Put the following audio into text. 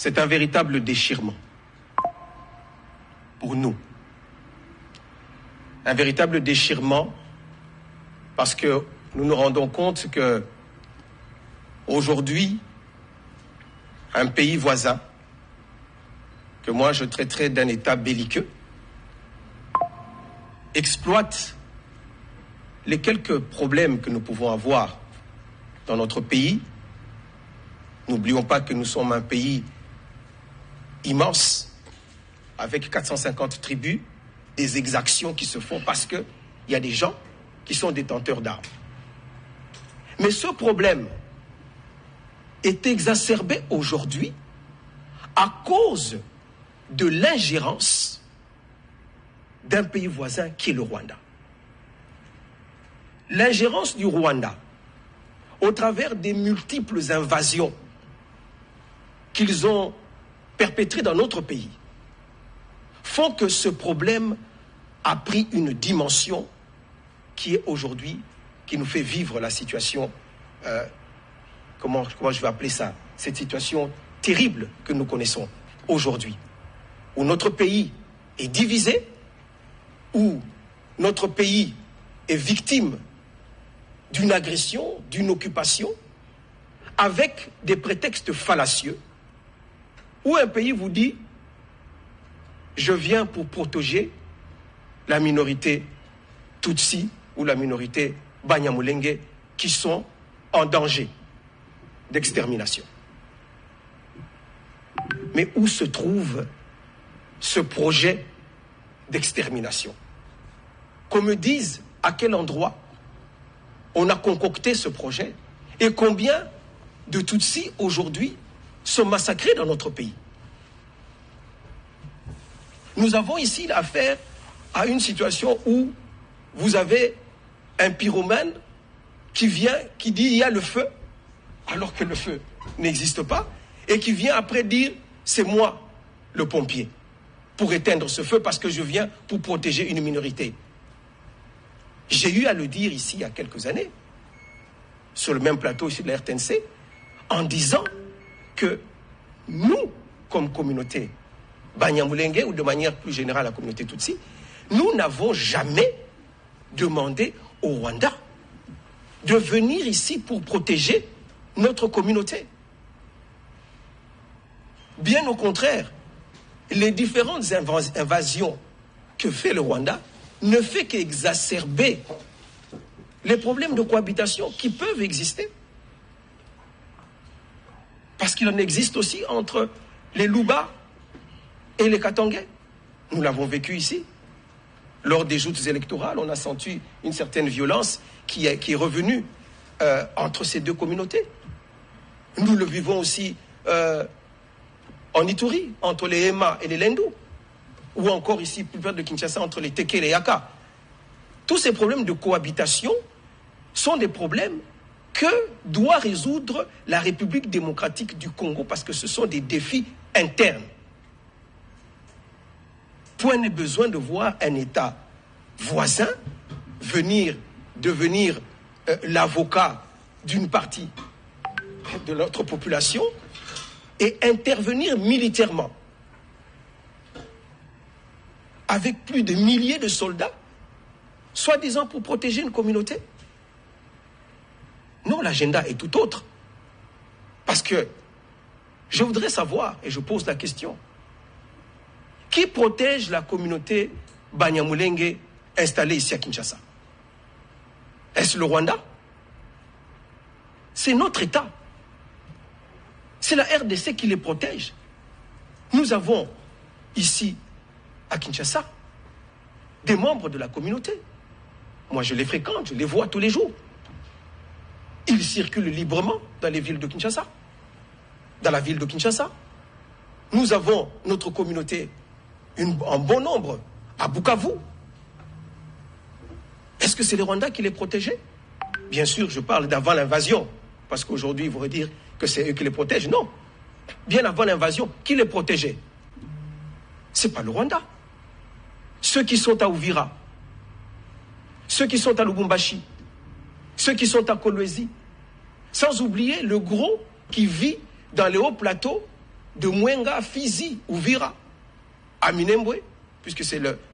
C'est un véritable déchirement pour nous. Un véritable déchirement parce que nous nous rendons compte que aujourd'hui, un pays voisin, que moi je traiterais d'un État belliqueux, exploite les quelques problèmes que nous pouvons avoir dans notre pays. N'oublions pas que nous sommes un pays immense, avec 450 tribus, des exactions qui se font parce qu'il y a des gens qui sont détenteurs d'armes. Mais ce problème est exacerbé aujourd'hui à cause de l'ingérence d'un pays voisin qui est le Rwanda. L'ingérence du Rwanda, au travers des multiples invasions qu'ils ont perpétrées dans notre pays, font que ce problème a pris une dimension qui est aujourd'hui, qui nous fait vivre la situation, comment je vais appeler ça, cette situation terrible que nous connaissons aujourd'hui, où notre pays est divisé, où notre pays est victime d'une agression, d'une occupation, avec des prétextes fallacieux, où un pays vous dit « je viens pour protéger la minorité Tutsi ou la minorité Banyamulenge qui sont en danger d'extermination ». Mais où se trouve ce projet d'extermination? Qu'on me dise à quel endroit on a concocté ce projet et combien de Tutsis aujourd'hui sont massacrés dans notre pays. Nous avons ici affaire à une situation où vous avez un pyromane qui vient, qui dit il y a le feu, alors que le feu n'existe pas, et qui vient après dire c'est moi le pompier pour éteindre ce feu parce que je viens pour protéger une minorité. J'ai eu à le dire ici il y a quelques années, sur le même plateau ici de la RTNC, en disant que nous, comme communauté Banyamulenge ou de manière plus générale la communauté Tutsi, nous n'avons jamais demandé au Rwanda de venir ici pour protéger notre communauté. Bien au contraire, les différentes invasions que fait le Rwanda ne fait qu'exacerber les problèmes de cohabitation qui peuvent exister. Parce qu'il en existe aussi entre les Luba et les Katangais. Nous l'avons vécu ici. Lors des joutes électorales, on a senti une certaine violence qui est revenue entre ces deux communautés. Nous le vivons aussi en Ituri, entre les Hema et les Lendu, ou encore ici, plus près de Kinshasa, entre les Teke et les Yaka. Tous ces problèmes de cohabitation sont des problèmes que doit résoudre la République démocratique du Congo, parce que ce sont des défis internes. Point n'est besoin de voir un État voisin devenir l'avocat d'une partie de notre population et intervenir militairement avec plus de milliers de soldats, soi-disant pour protéger une communauté. Non, l'agenda est tout autre. Parce que je voudrais savoir, et je pose la question, qui protège la communauté Banyamulenge installée ici à Kinshasa? Est-ce le Rwanda? C'est notre État. C'est la RDC qui les protège. Nous avons ici, à Kinshasa, des membres de la communauté. Moi, je les fréquente, je les vois tous les jours. Ils circulent librement dans les villes de Kinshasa, dans la ville de Kinshasa. Nous avons notre communauté en bon nombre à Bukavu. Est-ce que c'est les Rwandais qui les protégeaient? Bien sûr, je parle d'avant l'invasion, parce qu'aujourd'hui, ils vont dire que c'est eux qui les protègent. Non. Bien avant l'invasion, qui les protégeait? Ce n'est pas le Rwanda. Ceux qui sont à Uvira, ceux qui sont à Lubumbashi, ceux qui sont à Kolwezi, sans oublier le gros qui vit dans les hauts plateaux de Mwenga, Fizi, Uvira, à Minembwe, puisque c'est le